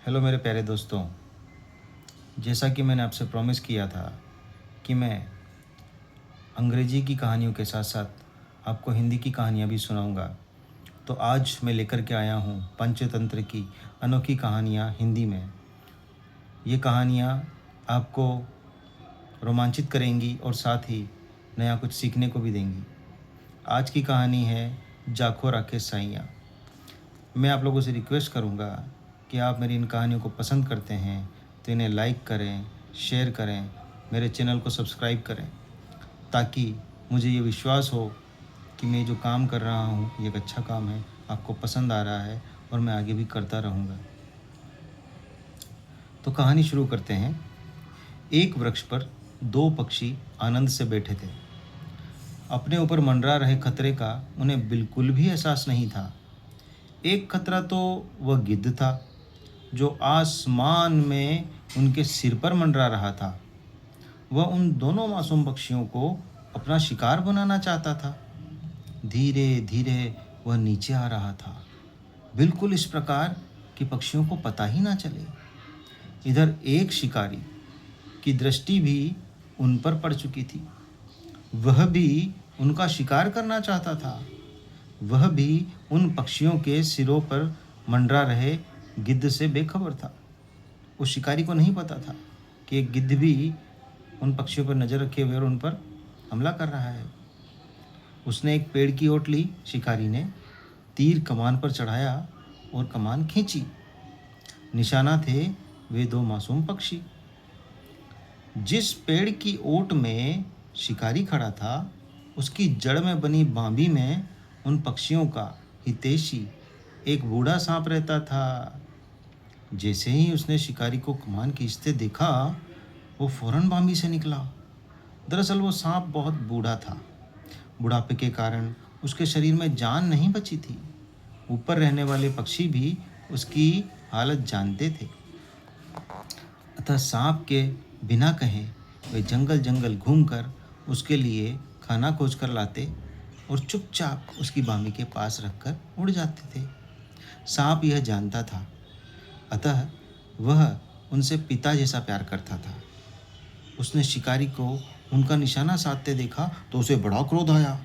Hello मेरे प्यारे दोस्तों। जैसा कि मैंने आपसे प्रॉमिस किया था कि मैं अंग्रेजी की कहानियों के साथ साथ आपको हिंदी की कहानियाँ भी सुनाऊंगा, तो आज मैं लेकर के आया हूँ पंचतंत्र की अनोखी कहानियाँ हिंदी में। ये कहानियाँ आपको रोमांचित करेंगी और साथ ही नया कुछ सीखने को भी देंगी। आज की कहानी है जाखो राखे साइयाँ। मैं आप लोगों से रिक्वेस्ट करूँगा कि आप मेरी इन कहानियों को पसंद करते हैं तो इन्हें लाइक करें, शेयर करें, मेरे चैनल को सब्सक्राइब करें, ताकि मुझे ये विश्वास हो कि मैं जो काम कर रहा हूँ ये एक अच्छा काम है, आपको पसंद आ रहा है और मैं आगे भी करता रहूँगा। तो कहानी शुरू करते हैं। एक वृक्ष पर दो पक्षी आनंद से बैठे थे। अपने ऊपर मंडरा रहे खतरे का उन्हें बिल्कुल भी एहसास नहीं था। एक खतरा तो वह गिद्ध था जो आसमान में उनके सिर पर मंडरा रहा था। वह उन दोनों मासूम पक्षियों को अपना शिकार बनाना चाहता था। धीरे धीरे वह नीचे आ रहा था, बिल्कुल इस प्रकार कि पक्षियों को पता ही ना चले। इधर एक शिकारी की दृष्टि भी उन पर पड़ चुकी थी। वह भी उनका शिकार करना चाहता था। वह भी उन पक्षियों के सिरों पर मंडरा रहे गिद्ध से बेखबर था। उस शिकारी को नहीं पता था कि एक गिद्ध भी उन पक्षियों पर नज़र रखे हुए और उन पर हमला कर रहा है। उसने एक पेड़ की ओट ली। शिकारी ने तीर कमान पर चढ़ाया और कमान खींची। निशाना थे वे दो मासूम पक्षी। जिस पेड़ की ओट में शिकारी खड़ा था, उसकी जड़ में बनी बांबी में उन पक्षियों का हितैषी एक बूढ़ा सांप रहता था। जैसे ही उसने शिकारी को कमान खींचते देखा, वो फौरन बांबी से निकला। दरअसल वो सांप बहुत बूढ़ा था। बुढ़ापे के कारण उसके शरीर में जान नहीं बची थी। ऊपर रहने वाले पक्षी भी उसकी हालत जानते थे। अतः सांप के बिना कहे वे जंगल जंगल घूमकर उसके लिए खाना खोज कर लाते और चुपचाप उसकी बामी के पास रखकर उड़ जाते थे। सांप यह जानता था, अतः वह उनसे पिता जैसा प्यार करता था। उसने शिकारी को उनका निशाना साधते देखा तो उसे बड़ा क्रोध आया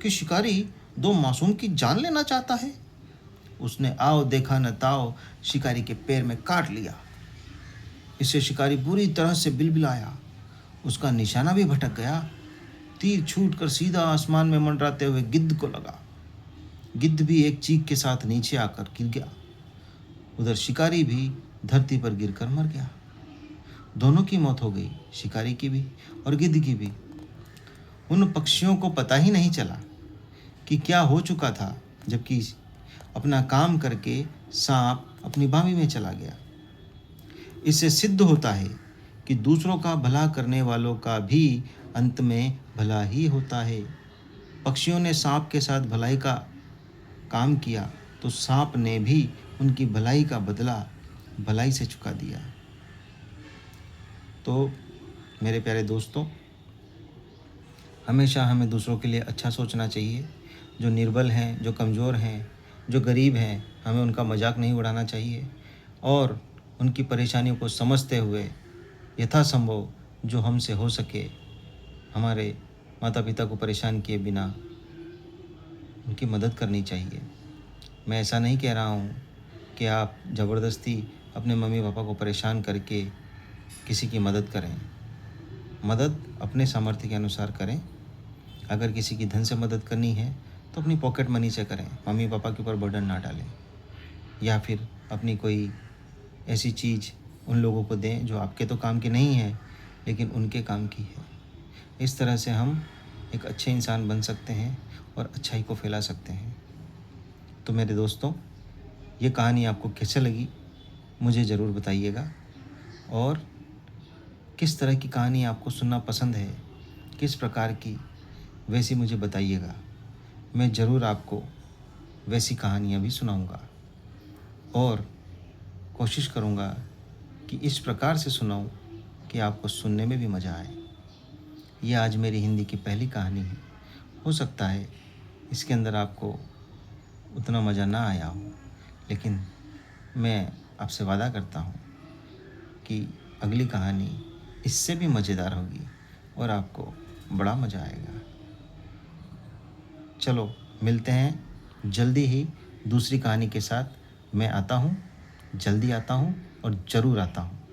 कि शिकारी दो मासूम की जान लेना चाहता है। उसने आओ देखा न ताओ शिकारी के पैर में काट लिया। इससे शिकारी बुरी तरह से बिलबिलाया। उसका निशाना भी भटक गया। तीर छूटकर सीधा आसमान में मंडराते हुए गिद्ध को लगा। गिद्ध भी एक चीख के साथ नीचे आकर गिर गया। उधर शिकारी भी धरती पर गिरकर मर गया। दोनों की मौत हो गई, शिकारी की भी और गिद्ध की भी। उन पक्षियों को पता ही नहीं चला कि क्या हो चुका था, जबकि अपना काम करके सांप अपनी बामी में चला गया। इससे सिद्ध होता है कि दूसरों का भला करने वालों का भी अंत में भला ही होता है। पक्षियों ने सांप के साथ भलाई का काम किया तो सांप ने भी उनकी भलाई का बदला भलाई से चुका दिया। तो मेरे प्यारे दोस्तों, हमेशा हमें दूसरों के लिए अच्छा सोचना चाहिए। जो निर्बल हैं, जो कमज़ोर हैं, जो गरीब हैं, हमें उनका मजाक नहीं उड़ाना चाहिए और उनकी परेशानियों को समझते हुए यथासंभव जो हमसे हो सके, हमारे माता पिता को परेशान किए बिना उनकी मदद करनी चाहिए। मैं ऐसा नहीं कह रहा हूँ कि आप ज़बरदस्ती अपने मम्मी पापा को परेशान करके किसी की मदद करें। मदद अपने सामर्थ्य के अनुसार करें। अगर किसी की धन से मदद करनी है तो अपनी पॉकेट मनी से करें, मम्मी पापा के ऊपर बर्डन ना डालें। या फिर अपनी कोई ऐसी चीज़ उन लोगों को दें जो आपके तो काम की नहीं है लेकिन उनके काम की है। इस तरह से हम एक अच्छे इंसान बन सकते हैं और अच्छाई को फैला सकते हैं। तो मेरे दोस्तों, ये कहानी आपको कैसे लगी मुझे ज़रूर बताइएगा। और किस तरह की कहानी आपको सुनना पसंद है, किस प्रकार की, वैसी मुझे बताइएगा। मैं ज़रूर आपको वैसी कहानियाँ भी सुनाऊंगा और कोशिश करूंगा कि इस प्रकार से सुनाऊं कि आपको सुनने में भी मज़ा आए। ये आज मेरी हिंदी की पहली कहानी है। हो सकता है इसके अंदर आपको उतना मज़ा ना आया हो, लेकिन मैं आपसे वादा करता हूँ कि अगली कहानी इससे भी मज़ेदार होगी और आपको बड़ा मज़ा आएगा। चलो मिलते हैं जल्दी ही दूसरी कहानी के साथ। मैं आता हूँ, जल्दी आता हूँ और ज़रूर आता हूँ।